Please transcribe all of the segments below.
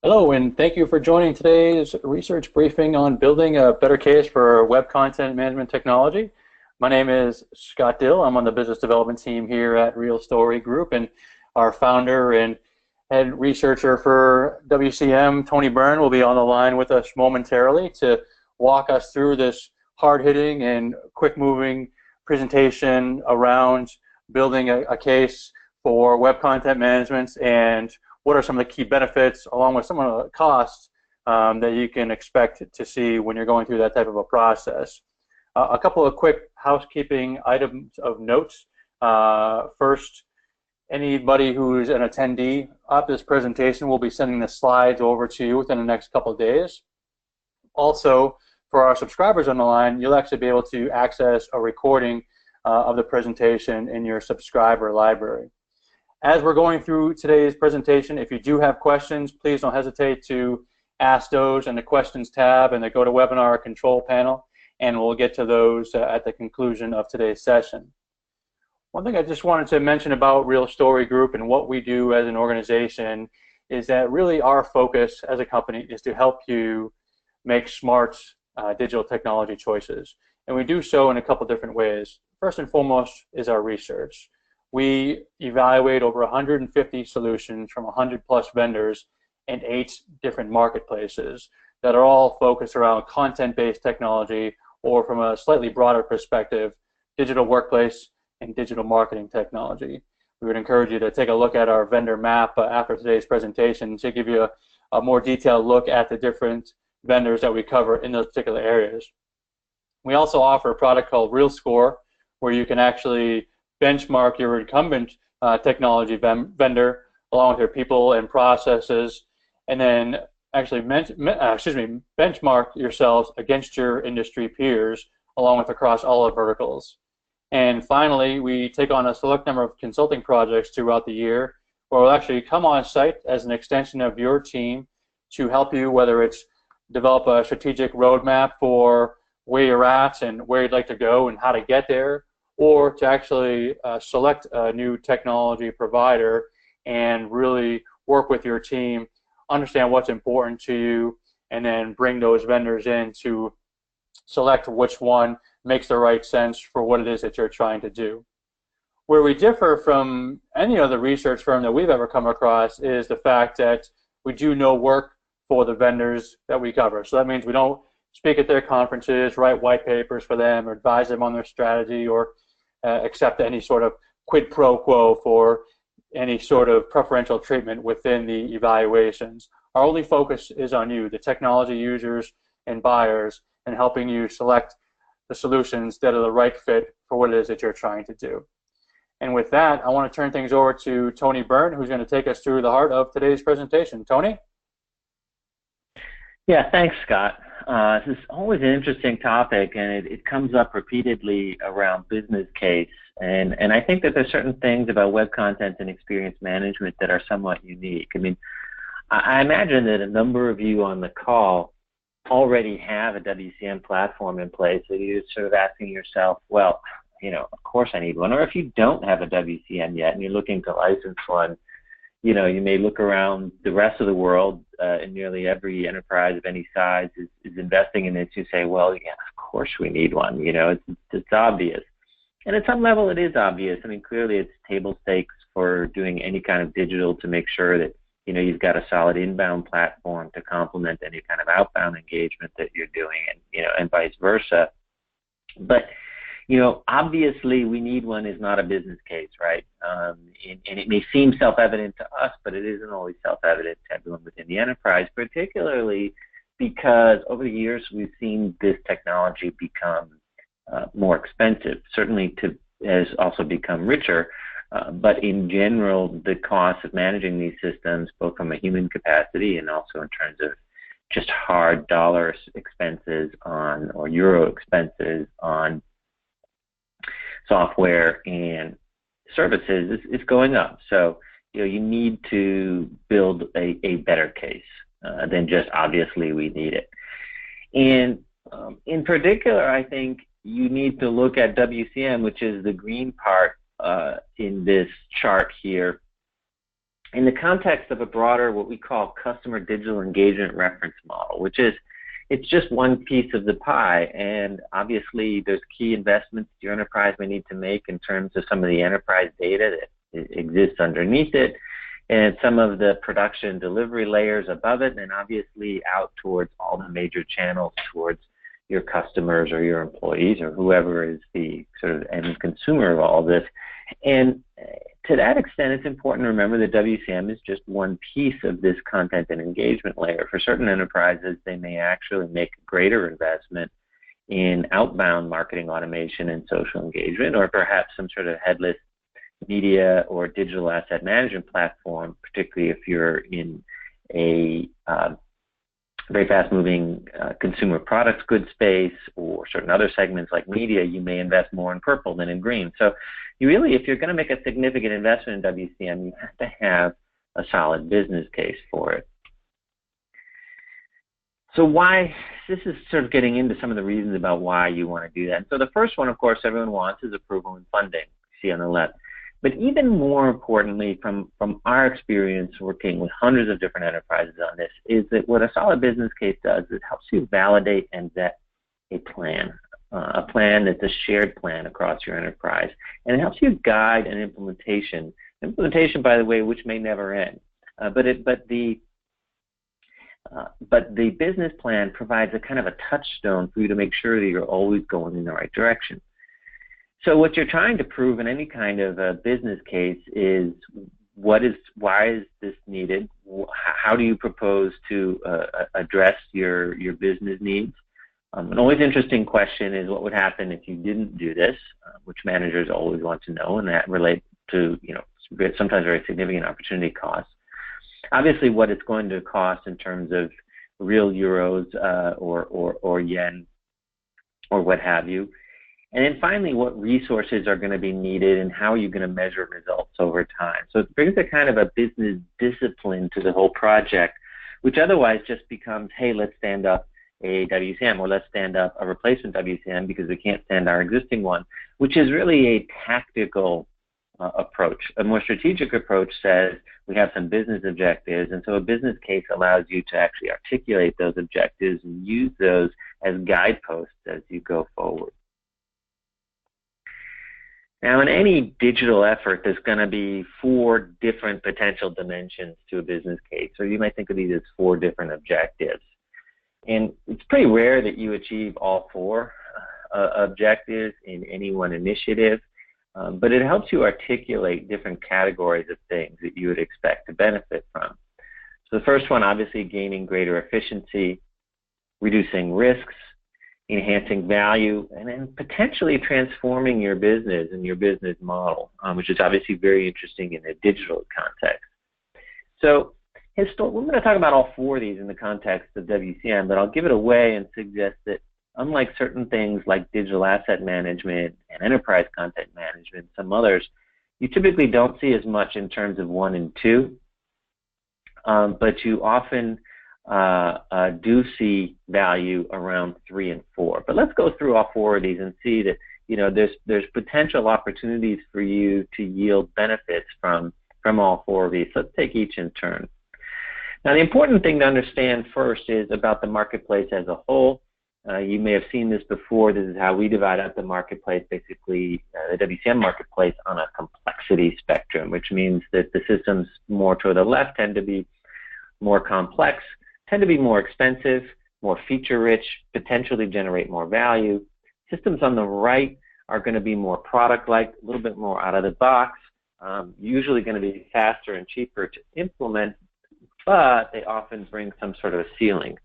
Hello, and thank you for joining today's research briefing on building a better case for web content management technology. My name is Scott Dill. I'm on the business development team here at Real Story Group, and our founder and head researcher for WCM, Tony Byrne, will be on the line with us momentarily to walk us through this hard-hitting and quick-moving presentation around building a case for web content management and what are some of the key benefits, along with some of the costs that you can expect to see when you're going through that type of a process. A couple of quick housekeeping items of notes. First, anybody who's an attendee of this presentation will be sending the slides over to you within the next couple of days. Also, for our subscribers on the line, you'll actually be able to access a recording of the presentation in your subscriber library. As we're going through today's presentation, if you do have questions, please don't hesitate to ask those in the questions tab in the GoToWebinar control panel, and we'll get to those at the conclusion of today's session. One thing I just wanted to mention about Real Story Group and what we do as an organization is that really our focus as a company is to help you make smart digital technology choices. And we do so in a couple different ways. First and foremost is our research. We evaluate over 150 solutions from 100+ vendors and 8 different marketplaces that are all focused around content-based technology, or from a slightly broader perspective, digital workplace and digital marketing technology. We would encourage you to take a look at our vendor map after today's presentation to give you a more detailed look at the different vendors that we cover in those particular areas. We also offer a product called RealScore, where you can actually benchmark your incumbent technology vendor along with your people and processes, and then actually benchmark yourselves against your industry peers along with across all the verticals. And finally, we take on a select number of consulting projects throughout the year where we'll actually come on site as an extension of your team to help you, whether it's develop a strategic roadmap for where you're at and where you'd like to go and how to get there, or to actually select a new technology provider and really work with your team, understand what's important to you, and then bring those vendors in to select which one makes the right sense for what it is that you're trying to do. Where we differ from any other research firm that we've ever come across is the fact that we do no work for the vendors that we cover. So that means we don't speak at their conferences, write white papers for them, or advise them on their strategy, or accept any sort of quid pro quo for any sort of preferential treatment within the evaluations. Our only focus is on you, the technology users and buyers, and helping you select the solutions that are the right fit for what it is that you're trying to do. And with that, I want to turn things over to Tony Byrne, who's going to take us through the heart of today's presentation. Tony? Yeah, thanks, Scott. This is always an interesting topic, and it comes up repeatedly around business case. And I think that there's certain things about web content and experience management that are somewhat unique. I mean, I imagine that a number of you on the call already have a WCM platform in place, so you're sort of asking yourself, well, you know, of course I need one. Or if you don't have a WCM yet and you're looking to license one, you know, you may look around the rest of the world, and nearly every enterprise of any size is investing in this. You say, well, yeah, of course we need one. You know, it's obvious. And at some level it is obvious. I mean, clearly it's table stakes for doing any kind of digital to make sure that, you know, you've got a solid inbound platform to complement any kind of outbound engagement that you're doing, and, you know, and vice versa. But, you know, obviously we need one is not a business case, right? And it may seem self-evident to us, but it isn't always self-evident to everyone within the enterprise, particularly because over the years we've seen this technology become more expensive. Certainly has also become richer, but in general, the cost of managing these systems, both from a human capacity and also in terms of just hard dollar expenses on, or euro expenses on software and services is going up. So, you know, you need to build a better case than just obviously we need it. And in particular, I think you need to look at WCM, which is the green part in this chart here, in the context of a broader, what we call customer digital engagement reference model, which is, it's just one piece of the pie, and obviously there's key investments your enterprise may need to make in terms of some of the enterprise data that exists underneath it, and some of the production delivery layers above it, and obviously out towards all the major channels towards your customers or your employees or whoever is the sort of end consumer of all this. And to that extent, it's important to remember that WCM is just one piece of this content and engagement layer. For certain enterprises, they may actually make a greater investment in outbound marketing automation and social engagement, or perhaps some sort of headless media or digital asset management platform, particularly if you're in a very fast-moving consumer products goods space, or certain other segments like media, you may invest more in purple than in green. So you really, if you're going to make a significant investment in WCM, you have to have a solid business case for it. So why, this is sort of getting into some of the reasons about why you want to do that. And so the first one, of course, everyone wants is approval and funding, you see on the left. But even more importantly, from our experience working with hundreds of different enterprises on this, is that what a solid business case does is it helps you validate and vet a plan that's a shared plan across your enterprise. And it helps you guide an implementation. Implementation, by the way, which may never end. But the business plan provides a kind of a touchstone for you to make sure that you're always going in the right direction. So what you're trying to prove in any kind of a business case is why is this needed? How do you propose to address your business needs? An always interesting question is what would happen if you didn't do this, which managers always want to know, and that relates to sometimes very significant opportunity costs. Obviously, what it's going to cost in terms of real euros or yen or what have you. And then finally, what resources are going to be needed and how are you going to measure results over time. So it brings a kind of a business discipline to the whole project, which otherwise just becomes, hey, let's stand up a WCM, or let's stand up a replacement WCM because we can't stand our existing one, which is really a tactical approach. A more strategic approach says we have some business objectives, and so a business case allows you to actually articulate those objectives and use those as guideposts as you go forward. Now, in any digital effort, there's going to be 4 different potential dimensions to a business case, or you might think of these as 4 different objectives. And it's pretty rare that you achieve all 4 objectives in any one initiative, but it helps you articulate different categories of things that you would expect to benefit from. So the first one, obviously, gaining greater efficiency, reducing risks, enhancing value, and then potentially transforming your business and your business model, which is obviously very interesting in a digital context. So we're going to talk about all 4 of these in the context of WCM, but I'll give it away and suggest that unlike certain things like digital asset management and enterprise content management, some others, you typically don't see as much in terms of 1 and 2, but you often do see value around 3 and 4. But let's go through all 4 of these and see that there's potential opportunities for you to yield benefits from all 4 of these. Let's take each in turn. Now, the important thing to understand first is about the marketplace as a whole. You may have seen this before. This is how we divide up the marketplace, basically the WCM marketplace on a complexity spectrum, which means that the systems more to the left tend to be more complex, tend to be more expensive, more feature-rich, potentially generate more value. Systems on the right are going to be more product-like, a little bit more out of the box, usually going to be faster and cheaper to implement, but they often bring some sort of a ceiling.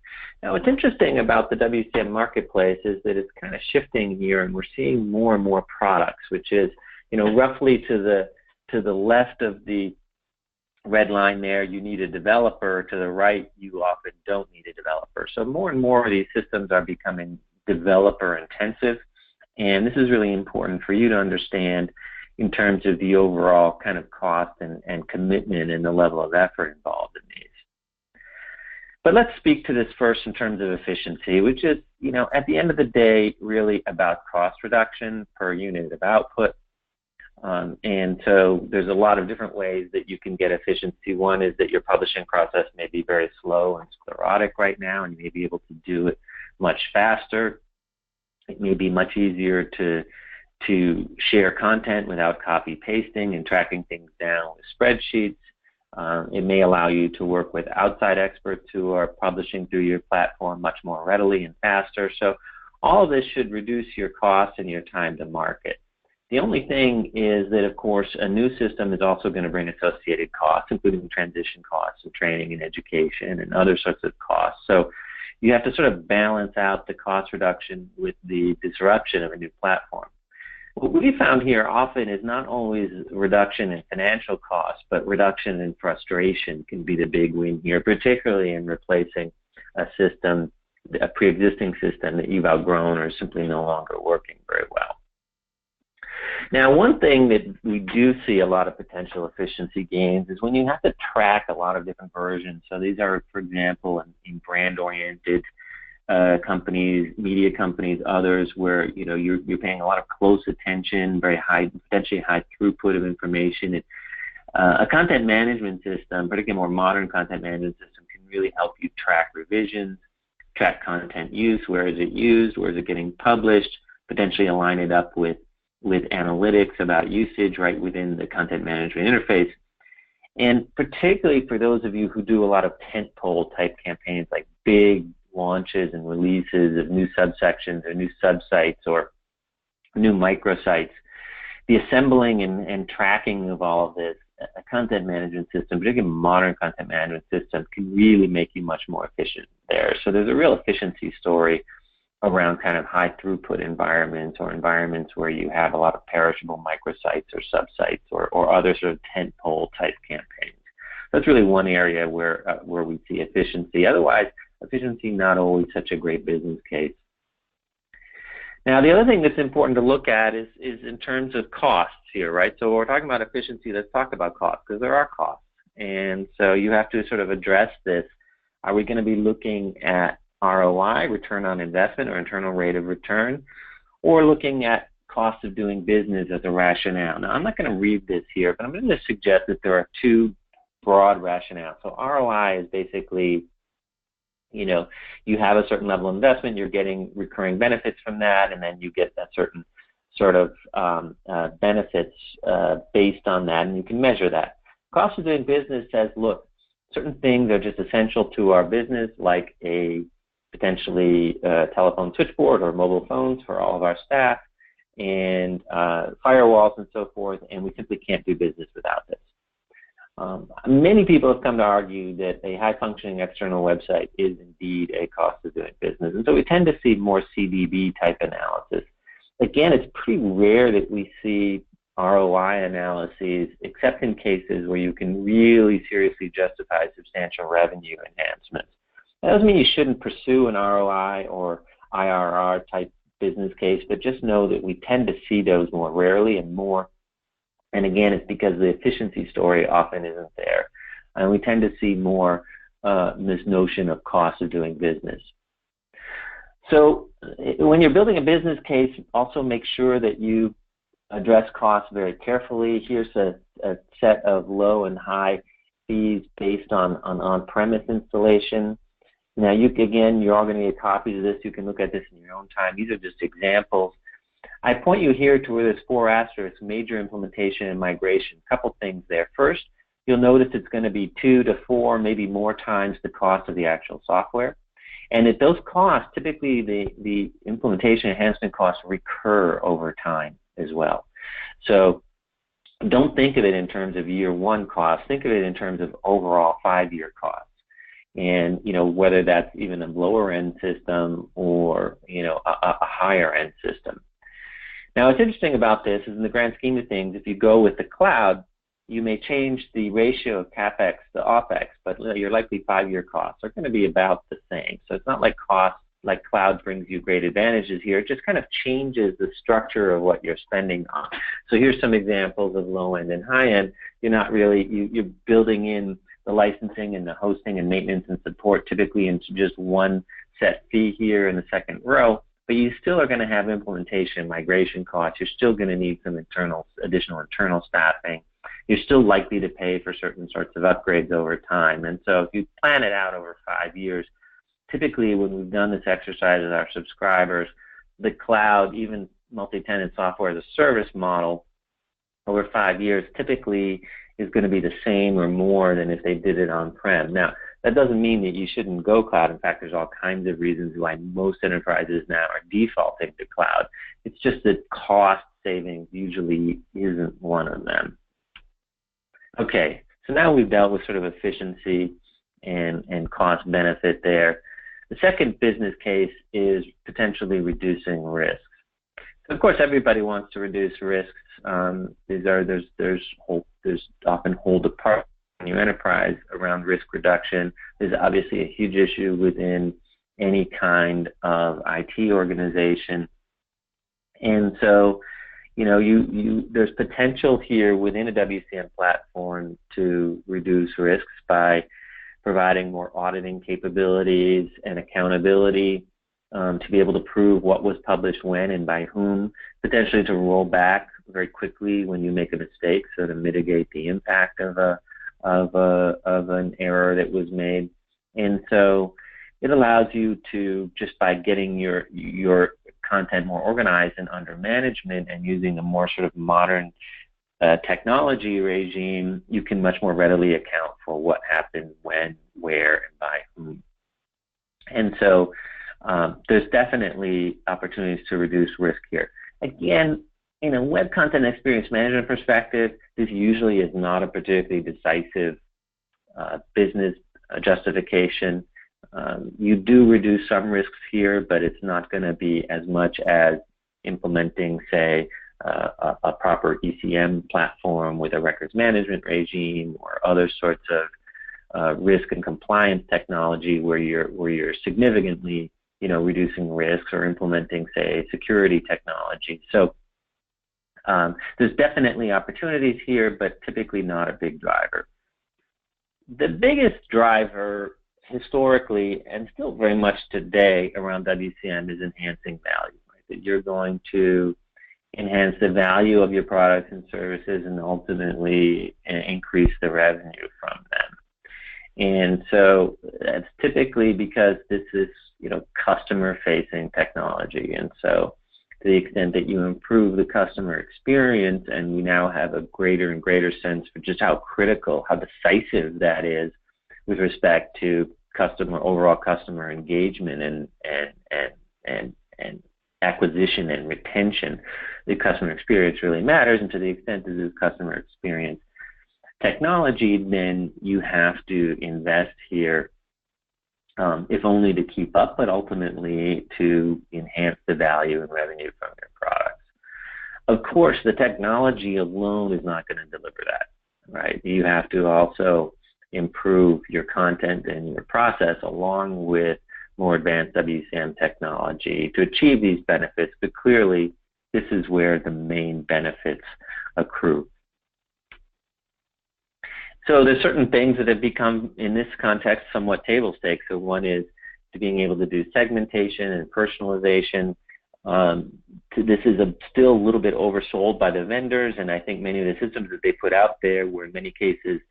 Now, what's interesting about the WCM marketplace is that it's kind of shifting here, and we're seeing more and more products, which is, roughly to the left of the red line there, you need a developer. To the right, you often don't need a developer. So more and more of these systems are becoming developer intensive, and this is really important for you to understand in terms of the overall kind of cost and commitment and the level of effort involved in these. But let's speak to this first in terms of efficiency, which is, at the end of the day, really about cost reduction per unit of output. And so there's a lot of different ways that you can get efficiency. One is that your publishing process may be very slow and sclerotic right now, and you may be able to do it much faster. It may be much easier to share content without copy pasting and tracking things down with spreadsheets. It may allow you to work with outside experts who are publishing through your platform much more readily and faster. So all of this should reduce your costs and your time to market. The only thing is that, of course, a new system is also going to bring associated costs, including transition costs of training and education and other sorts of costs. So you have to sort of balance out the cost reduction with the disruption of a new platform. What we found here often is not always reduction in financial costs, but reduction in frustration can be the big win here, particularly in replacing a system, a pre-existing system that you've outgrown or is simply no longer working very well. Now, one thing that we do see a lot of potential efficiency gains is when you have to track a lot of different versions. So these are, for example, in brand-oriented companies, media companies, others, where you're paying a lot of close attention, very high, potentially high throughput of information. A content management system, particularly a more modern content management system, can really help you track revisions, track content use, where is it used, where is it getting published, potentially align it up with analytics about usage right within the content management interface. And particularly for those of you who do a lot of tentpole type campaigns, like big launches and releases of new subsections or new subsites or new microsites, the assembling and tracking of all of this, a content management system, particularly a modern content management system, can really make you much more efficient there. So there's a real efficiency story around kind of high throughput environments or environments where you have a lot of perishable microsites or subsites or other sort of tentpole type campaigns. That's really one area where we see efficiency. Otherwise, efficiency not always such a great business case. Now, the other thing that's important to look at is in terms of costs here, right? So we're talking about efficiency, let's talk about costs, because there are costs. And so you have to sort of address this. Are we going to be looking at ROI, return on investment, or internal rate of return, or looking at cost of doing business as a rationale? Now, I'm not going to read this here, but I'm going to suggest that there are two broad rationales. So ROI is basically, you have a certain level of investment, you're getting recurring benefits from that, and then you get that certain sort of benefits based on that, and you can measure that. Cost of doing business says, look, certain things are just essential to our business, like a potentially telephone switchboard or mobile phones for all of our staff, and firewalls and so forth, and we simply can't do business without this. Many people have come to argue that a high-functioning external website is indeed a cost of doing business, and so we tend to see more CDB type analysis. Again, it's pretty rare that we see ROI analyses, except in cases where you can really seriously justify substantial revenue enhancements. That doesn't mean you shouldn't pursue an ROI or IRR type business case, but just know that we tend to see those more rarely and more. And again, it's because the efficiency story often isn't there. And we tend to see more this notion of cost of doing business. So when you're building a business case, also make sure that you address costs very carefully. Here's a set of low and high fees based on on-premise installation. Now, you're all going to get copies of this. You can look at this in your own time. These are just examples. I point you here to where there's 4 asterisks, major implementation and migration. A couple things there. First, you'll notice it's going to be 2 to 4, maybe more times the cost of the actual software. And at those costs, typically the implementation enhancement costs recur over time as well. So don't think of it in terms of year 1 costs. Think of it in terms of overall 5-year costs. And whether that's even a lower end system or a higher end system. Now, what's interesting about this is, in the grand scheme of things, if you go with the cloud, you may change the ratio of CapEx to OpEx, but your likely 5-year costs are going to be about the same. So it's not like cloud brings you great advantages here. It just kind of changes the structure of what you're spending on. So here's some examples of low end and high end. You're building in the licensing and the hosting and maintenance and support typically into just one set fee here in the second row. but you still are going to have implementation, migration costs. You're still going to need some additional internal staffing. You're still likely to pay for certain sorts of upgrades over time. And so if you plan it out over 5 years, typically when we've done this exercise with our subscribers, the cloud, even multi-tenant software as a service model over 5 years typically is going to be the same or more than if they did it on-prem. Now, that doesn't mean that you shouldn't go cloud. In fact, there's all kinds of reasons why most enterprises now are defaulting to cloud. It's just that cost savings usually isn't one of them. Okay, so now we've dealt with sort of efficiency and cost benefit there. The second business case is potentially reducing risks. So of course, everybody wants to reduce risks. There's often whole departments in your enterprise around risk reduction. There's obviously a huge issue within any kind of IT organization, and so there's potential here within a WCM platform to reduce risks by providing more auditing capabilities and accountability to be able to prove what was published when and by whom, potentially to roll back very quickly when you make a mistake, so to mitigate the impact of an error that was made. And so it allows you to, just by getting your content more organized and under management and using a more sort of modern technology regime, you can much more readily account for what happened, when, where, and by whom. And so there's definitely opportunities to reduce risk here. Again, in a web content experience management perspective, this usually is not a particularly decisive business justification. You do reduce some risks here, but it's not going to be as much as implementing, say, a proper ECM platform with a records management regime or other sorts of risk and compliance technology where you're significantly reducing risks, or implementing, say, security technology. So there's definitely opportunities here, but typically not a big driver. The biggest driver historically, and still very much today, around WCM is enhancing value, right? That you're going to enhance the value of your products and services and ultimately increase the revenue from them. And so that's typically because this is, customer-facing technology. And so to the extent that you improve the customer experience, and we now have a greater and greater sense for just how critical, how decisive that is with respect to overall customer engagement and acquisition and retention, the customer experience really matters. And to the extent that this customer experience technology, then you have to invest here, if only to keep up, but ultimately to enhance the value and revenue from your products. Of course, the technology alone is not going to deliver that, right? You have to also improve your content and your process along with more advanced WCM technology to achieve these benefits, but clearly this is where the main benefits accrue. So there's certain things that have become, in this context, somewhat table stakes. So one is to being able to do segmentation and personalization. This is still a little bit oversold by the vendors, and I think many of the systems that they put out there were in many cases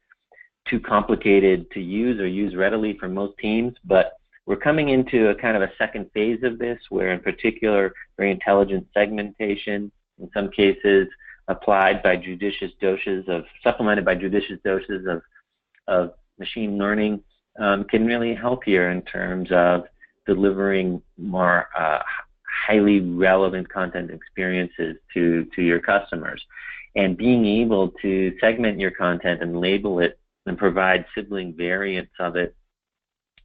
too complicated to use or use readily for most teams. But we're coming into a kind of a second phase of this, where in particular very intelligent segmentation, in some cases applied by judicious doses supplemented by judicious doses of machine learning, can really help here in terms of delivering more highly relevant content experiences to your customers. And being able to segment your content and label it and provide sibling variants of it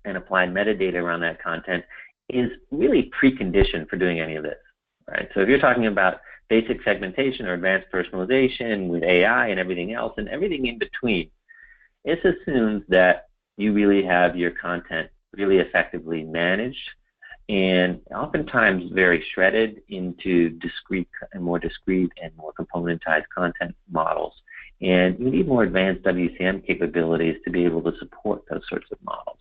and apply metadata around that content is really preconditioned for doing any of this, right? So if you're talking about basic segmentation or advanced personalization with AI and everything else and everything in between, this assumes that you really have your content really effectively managed and oftentimes very shredded into more discrete and more componentized content models. And you need more advanced WCM capabilities to be able to support those sorts of models.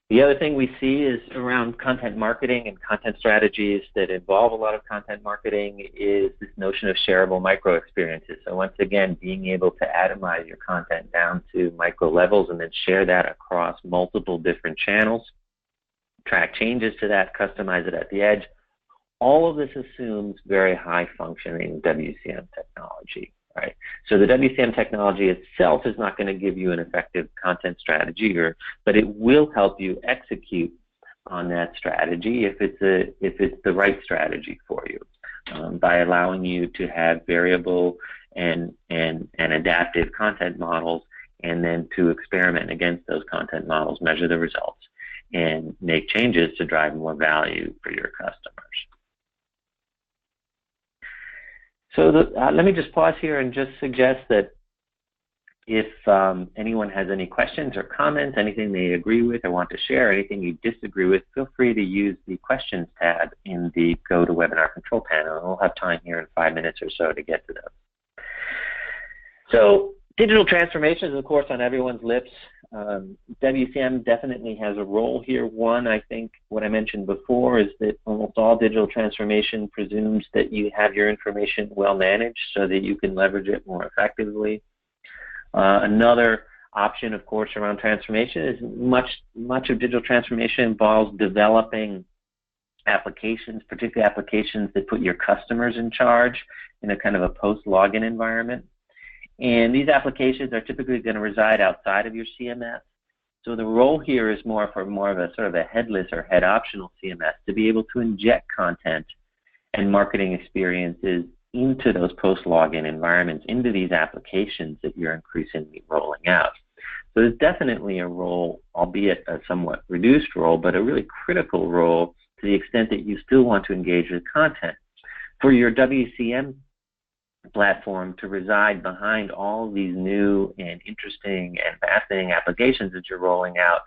The other thing we see is around content marketing and content strategies that involve a lot of content marketing is this notion of shareable micro experiences. So once again, being able to atomize your content down to micro levels and then share that across multiple different channels, track changes to that, customize it at the edge. All of this assumes very high functioning WCM technology. Right. So the WCM technology itself is not going to give you an effective content strategy, but it will help you execute on that strategy if it's the right strategy for you, by allowing you to have variable and adaptive content models, and then to experiment against those content models, measure the results, and make changes to drive more value for your customers. So let me just pause here and just suggest that if anyone has any questions or comments, anything they agree with or want to share, anything you disagree with, feel free to use the questions tab in the Go to Webinar Control panel. And we'll have time here in 5 minutes or so to get to those. So digital transformation is, of course, on everyone's lips. WCM definitely has a role here. One, I think what I mentioned before is that almost all digital transformation presumes that you have your information well managed so that you can leverage it more effectively. Another option, of course, around transformation is much of digital transformation involves developing applications, particularly applications that put your customers in charge in a kind of a post-login environment. And these applications are typically going to reside outside of your CMS. So the role here is more of a sort of a headless or head optional CMS to be able to inject content and marketing experiences into those post-login environments, into these applications that you're increasingly rolling out. So there's definitely a role, albeit a somewhat reduced role, but a really critical role to the extent that you still want to engage with content. For your WCM platform to reside behind all these new and interesting and fascinating applications that you're rolling out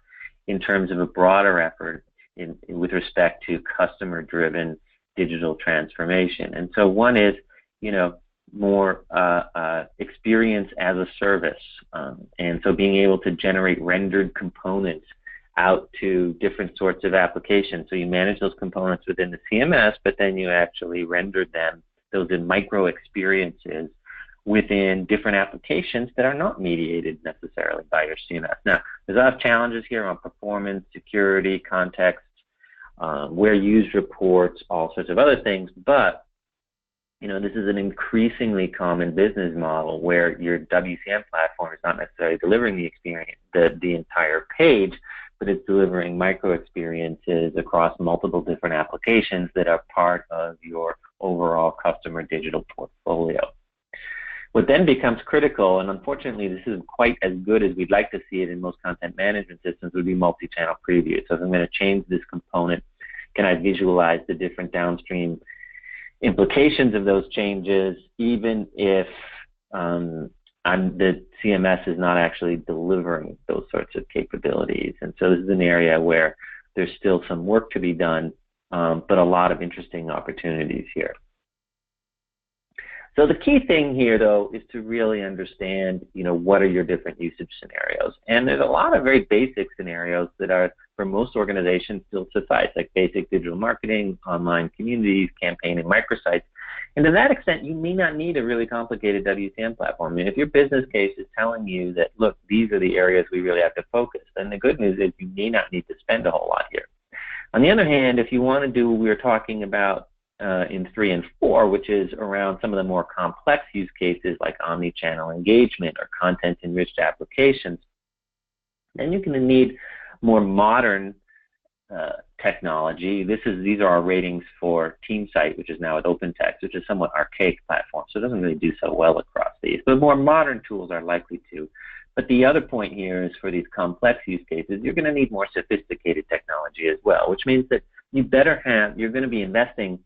in terms of a broader effort with respect to customer-driven digital transformation. And so one is, more experience as a service. And so being able to generate rendered components out to different sorts of applications. So you manage those components within the CMS, but then you actually render them, those in micro experiences within different applications that are not mediated necessarily by your CMS. Now, there's a lot of challenges here on performance, security, context, where used reports, all sorts of other things, but this is an increasingly common business model where your WCM platform is not necessarily delivering the experience, the entire page, but it's delivering micro experiences across multiple different applications that are part of your overall customer digital portfolio. What then becomes critical, and unfortunately this isn't quite as good as we'd like to see it in most content management systems, would be multi-channel preview. So if I'm going to change this component, can I visualize the different downstream implications of those changes, even if the CMS is not actually delivering those sorts of capabilities? And so this is an area where there's still some work to be done, but a lot of interesting opportunities here. So the key thing here, though, is to really understand, what are your different usage scenarios. And there's a lot of very basic scenarios that are, for most organizations, still suffice, like basic digital marketing, online communities, campaign, and microsites. And to that extent, you may not need a really complicated WCM platform. I mean, if your business case is telling you that, look, these are the areas we really have to focus, then the good news is you may not need to spend a whole lot here. On the other hand, if you want to do what we were talking about in 3 and 4, which is around some of the more complex use cases like omni-channel engagement or content-enriched applications, then you're going to need more modern technology. These are our ratings for TeamSite, which is now at OpenText, which is a somewhat archaic platform, so it doesn't really do so well across these. But more modern tools are likely to. But the other point here is for these complex use cases, you're going to need more sophisticated technology as well, which means that you're going to be investing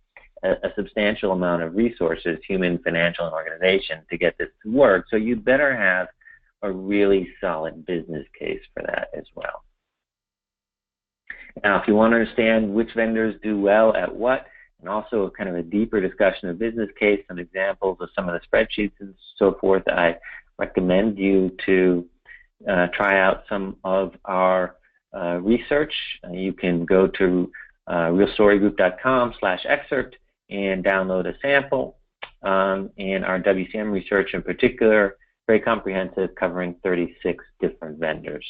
a substantial amount of resources, human, financial, and organization, to get this to work. So you better have a really solid business case for that as well. Now, if you want to understand which vendors do well at what, and also kind of a deeper discussion of business case, some examples of some of the spreadsheets and so forth, I recommend you to try out some of our research, you can go to realstorygroup.com/excerpt and download a sample. And our WCM research in particular, very comprehensive, covering 36 different vendors.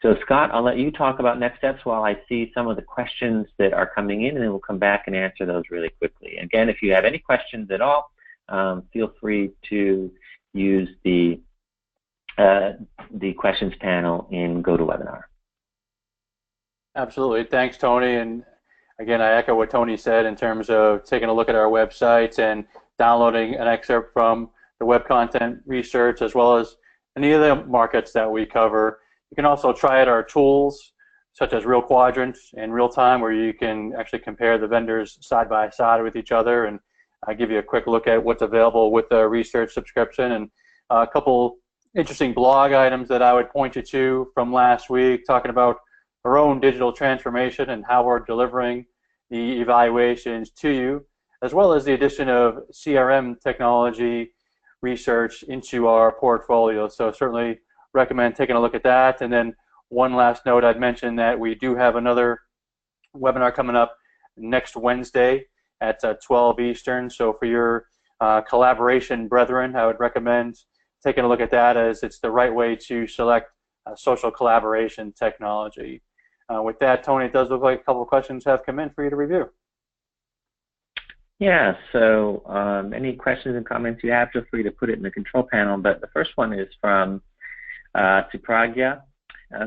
So Scott, I'll let you talk about next steps while I see some of the questions that are coming in, and then we'll come back and answer those really quickly. Again, if you have any questions at all, feel free to use the questions panel in GoToWebinar. Absolutely. Thanks, Tony. And again, I echo what Tony said in terms of taking a look at our websites and downloading an excerpt from the web content research, as well as any of the markets that we cover. You can also try out our tools, such as Real Quadrants in real time, where you can actually compare the vendors side by side with each other, and give you a quick look at what's available with the research subscription. And a couple interesting blog items that I would point you to from last week, talking about our own digital transformation and how we're delivering the evaluations to you, as well as the addition of CRM technology research into our portfolio. So certainly recommend taking a look at that. And then one last note, I'd mention that we do have another webinar coming up next Wednesday at 12 Eastern. So for your collaboration brethren, I would recommend taking a look at that, as it's the right way to select social collaboration technology. With that, Tony, it does look like a couple of questions have come in for you to review. Yeah, so any questions and comments you have, feel free to put it in the control panel. But the first one is from Supragya,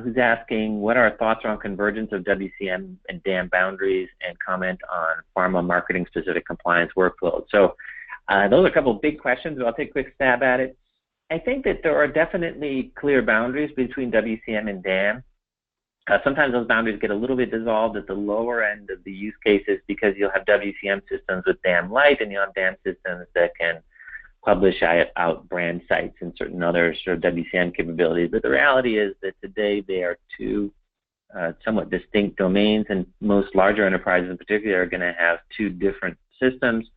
who's asking, what are our thoughts around convergence of WCM and DAM boundaries, and comment on pharma marketing specific compliance workflows. So those are a couple of big questions, but I'll take a quick stab at it. I think that there are definitely clear boundaries between WCM and DAM. Sometimes those boundaries get a little bit dissolved at the lower end of the use cases, because you'll have WCM systems with DAM Lite, and you'll have DAM systems that can publish out brand sites and certain other sort of WCM capabilities. But the reality is that today they are two somewhat distinct domains, and most larger enterprises in particular are going to have two different systems.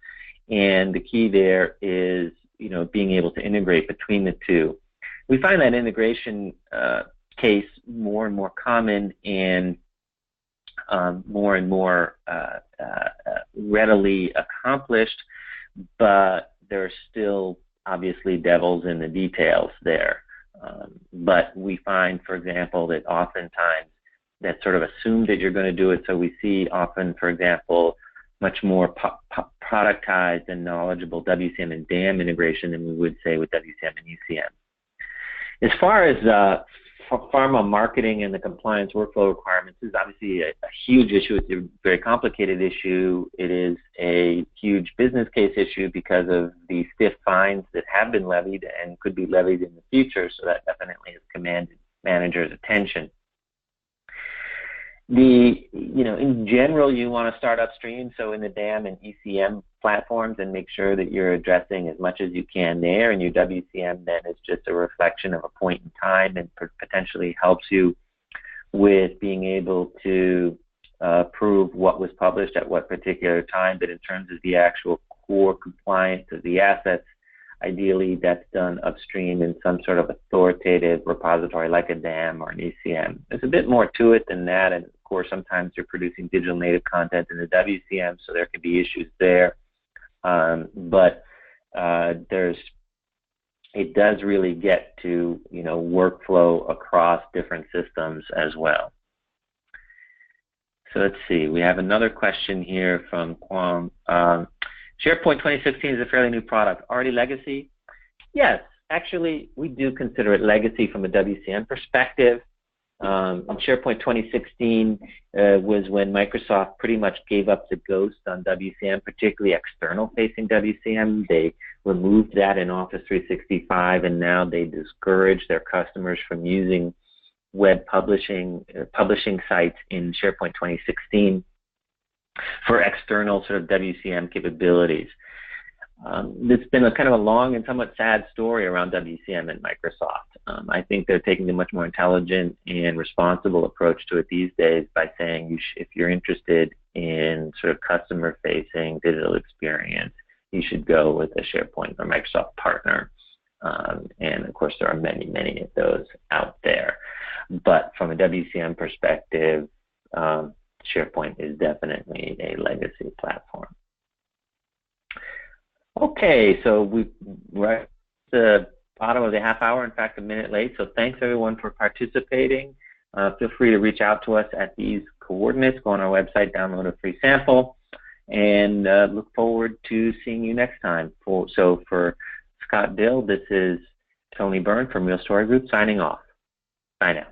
And the key there is, being able to integrate between the two. We find that integration case more and more common, and more and more readily accomplished, but there's still obviously devils in the details there. But we find, for example, that oftentimes that's sort of assumed that you're going to do it. So we see often, for example, much more productized and knowledgeable WCM and DAM integration than we would say with WCM and ECM. As far as pharma marketing and the compliance workflow requirements, is obviously a huge issue. It's a very complicated issue. It is a huge business case issue because of the stiff fines that have been levied and could be levied in the future, so that definitely has commanded managers' attention. In general, you want to start upstream, so in the DAM and ECM platforms, and make sure that you're addressing as much as you can there, and your WCM then is just a reflection of a point in time, and potentially helps you with being able to prove what was published at what particular time. But in terms of the actual core compliance of the assets, ideally that's done upstream in some sort of authoritative repository like a DAM or an ECM. There's a bit more to it than that, and of course sometimes you're producing digital native content in the WCM, so there can be issues there. But it does really get to workflow across different systems as well. So let's see, we have another question here from Kwam. SharePoint 2016 is a fairly new product. Already legacy? Yes, actually we do consider it legacy from a WCM perspective. SharePoint 2016 was when Microsoft pretty much gave up the ghost on WCM, particularly external-facing WCM. They removed that in Office 365, and now they discourage their customers from using web publishing sites in SharePoint 2016 for external sort of WCM capabilities. It's been a kind of a long and somewhat sad story around WCM at Microsoft. I think they're taking a much more intelligent and responsible approach to it these days by saying if you're interested in sort of customer-facing digital experience, you should go with a SharePoint or Microsoft partner. And of course, there are many, many of those out there. But from a WCM perspective, SharePoint is definitely a legacy platform. Okay, so we're at the bottom of the half hour, in fact, a minute late. So thanks everyone for participating. Feel free to reach out to us at these coordinates. Go on our website, download a free sample, and look forward to seeing you next time. So for Scott Dill, this is Tony Byrne from Real Story Group signing off. Bye now.